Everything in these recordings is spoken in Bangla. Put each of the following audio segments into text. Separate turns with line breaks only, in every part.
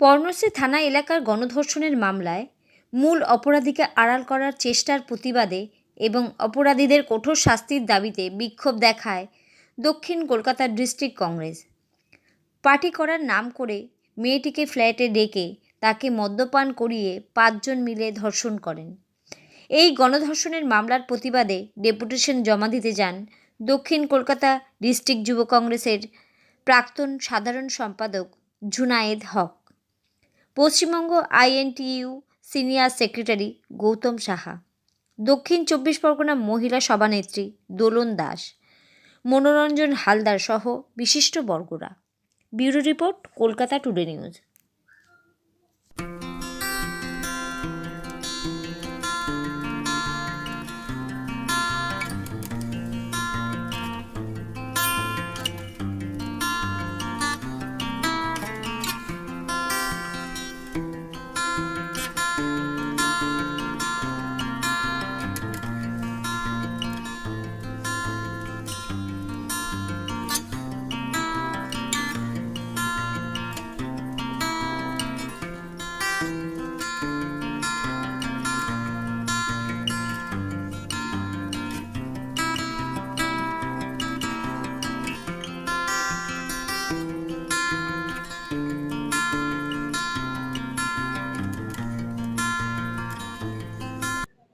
পর্ণশ্রী থানা এলাকার গণধর্ষণের মামলায় মূল অপরাধীকে আড়াল করার চেষ্টার প্রতিবাদে এবং অপরাধীদের কঠোর শাস্তির দাবিতে বিক্ষোভ দেখায় দক্ষিণ কলকাতা ডিস্ট্রিক্ট কংগ্রেস। পার্টি করার নাম করে মেয়েটিকে ফ্ল্যাটে ডেকে তাকে মদ্যপান করিয়ে 5 জন মিলে ধর্ষণ করেন। এই গণধর্ষণের মামলার প্রতিবাদে ডেপুটেশন জমা দিতে যান দক্ষিণ কলকাতা ডিস্ট্রিক্ট যুব কংগ্রেসের প্রাক্তন সাধারণ সম্পাদক Junaid Haque, Paschimbanga INTU senior secretary Gautam Saha, Dakshin 24 Pargana মহিলা সভানেত্রী দোলন দাস, মনোরঞ্জন হালদার সহ বিশিষ্ট বর্গরা। Bureau report, Kolkata today news.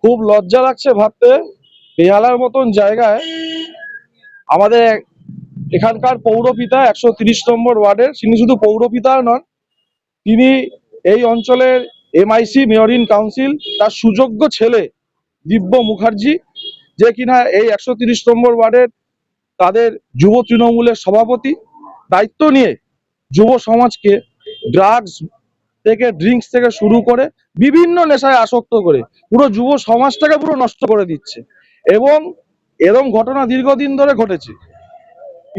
খুব লজ্জা লাগছে ভাবতে, বেহালার মতন জায়গায় আমাদের এখানকার পৌরপিতা 130 নম্বর ওয়ার্ডের, তিনি শুধু পৌরপিতা নন, তিনি এই অঞ্চলের MIC মেয়র ইন কাউন্সিল, তার সুযোগ্য ছেলে দিব্য মুখার্জি, যে কিনা এই 130 নম্বর ওয়ার্ডের তাদের যুব তৃণমূলের সভাপতি, দায়িত্ব নিয়ে যুব সমাজকে ড্রাগস থেকে ড্রিঙ্কস থেকে শুরু করে বিভিন্ন নেশায় আসক্ত করে পুরো যুব সমাজটাকে পুরো নষ্ট করে দিচ্ছে। এবং এরকম ঘটনা দীর্ঘদিন ধরে ঘটেছে।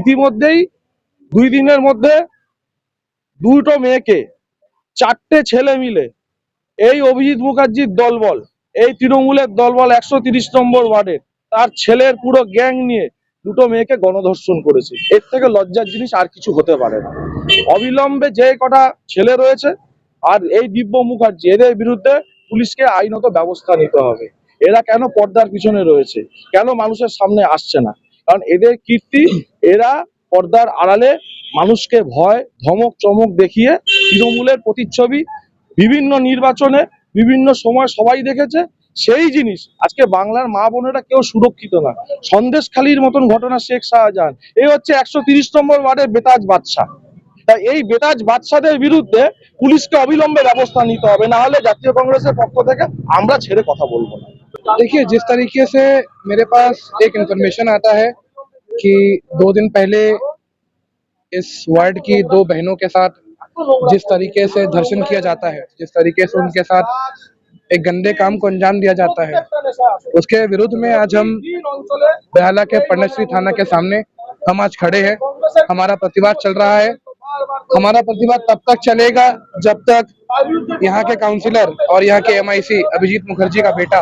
ইতিমধ্যেই 2 দিনের মধ্যে 2টো মেয়েকে 4টে ছেলে মিলে এই অভিজিৎ মুখার্জির দলবল, এই তৃণমূলের দলবল 130 নম্বর ওয়ার্ডের তার ছেলের পুরো গ্যাং নিয়ে 2টো মেয়েকে গণধর্ষণ করেছে। এর থেকে লজ্জার জিনিস আর কিছু হতে পারে না। অবিলম্বে যে কটা ছেলে রয়েছে আর এই দিব্য মুখার্জি, এদের বিরুদ্ধে পুলিশকে আইনত ব্যবস্থা নিতে হবে। এরা কেন পর্দার পিছনে রয়েছে, কেন মানুষের সামনে আসছে না? কারণ এদের কীর্তি, এরা পর্দার আড়ালে মানুষকে ভয় ধমক চমক দেখিয়ে তৃণমূলের প্রতিচ্ছবি বিভিন্ন নির্বাচনে বিভিন্ন সময় সবাই দেখেছে। সেই জিনিস আজকে বাংলার মা বোনেরা কেউ সুরক্ষিত না। সন্দেশখালীর মতন ঘটনা, শেখ শাহজাহান, এই হচ্ছে 130 নম্বর ওয়ার্ডের বেতাজ বাদশা। তাই এই বেতাজ বাদশাদের বিরুদ্ধে পুলিশকে অবিলম্বে ব্যবস্থা নিতে হবে, না হলে জাতীয় কংগ্রেসের পক্ষ থেকে আমরা ছেড়ে কথা বলবো না।
देखिए, जिस तरीके से मेरे पास एक इंफॉर्मेशन आता है कि 2 दिन पहले इस वार्ड की 2 बहनों के साथ जिस तरीके से धर्षण किया जाता है, जिस तरीके से उनके साथ एक गंदे काम को अंजाम दिया जाता है, उसके विरुद्ध में आज हम बेहाला के पन्नश्री थाना के सामने हम आज खड़े हैं। हमारा प्रतिवाद चल रहा है। हमारा प्रतिवाद तब तक चलेगा जब तक यहाँ के काउंसिलर और यहाँ के MIC अभिजीत मुखर्जी का बेटा,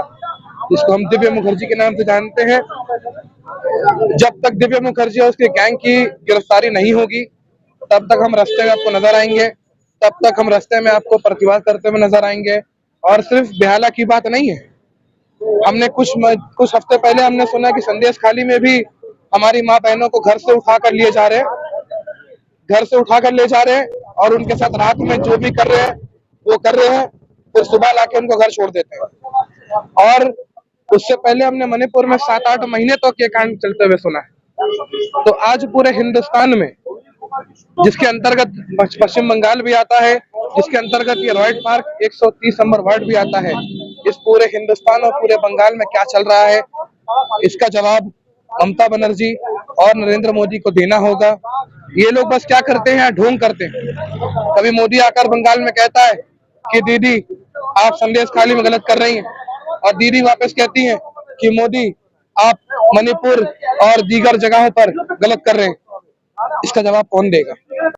जिसको हम दिव्य मुखर्जी के नाम से जानते हैं, जब तक दिव्य मुखर्जी और उसके गैंग की गिरफ्तारी नहीं होगी तब तक हम रास्ते में आपको नजर आएंगे, तब तक हम रास्ते में आपको प्रतिवाद करते हुए नजर आएंगे। और सिर्फ बेहाला की बात नहीं है, हमने कुछ हफ्ते पहले हमने सुना कि संदेशखाली में भी हमारी माँ बहनों को घर से उठा कर ले जा रहे हैं और उनके साथ रात में जो भी कर रहे हैं वो कर रहे हैं, फिर सुबह लाके उनको घर छोड़ देते हैं। और उससे पहले हमने मणिपुर में 7-8 महीने तक ये कांड चलते हुए सुना है। तो आज पूरे हिंदुस्तान में, जिसके अंतर्गत पश्चिम बंगाल भी आता है, जिसके अंतर्गत ये रॉयट पार्क 130 नंबर वार्ड भी आता है, इस पूरे हिंदुस्तान और पूरे बंगाल में क्या चल रहा है, इसका जवाब ममता बनर्जी और नरेंद्र मोदी को देना होगा। ये लोग बस क्या करते हैं, ढोंग करते हैं। कभी मोदी आकर बंगाल में कहता है कि दीदी आप संदेशखाली में गलत कर रही हैं, और दीदी वापस कहती हैं कि मोदी आप मणिपुर और दीगर जगहों पर गलत कर रहे हैं। इसका जवाब कौन देगा?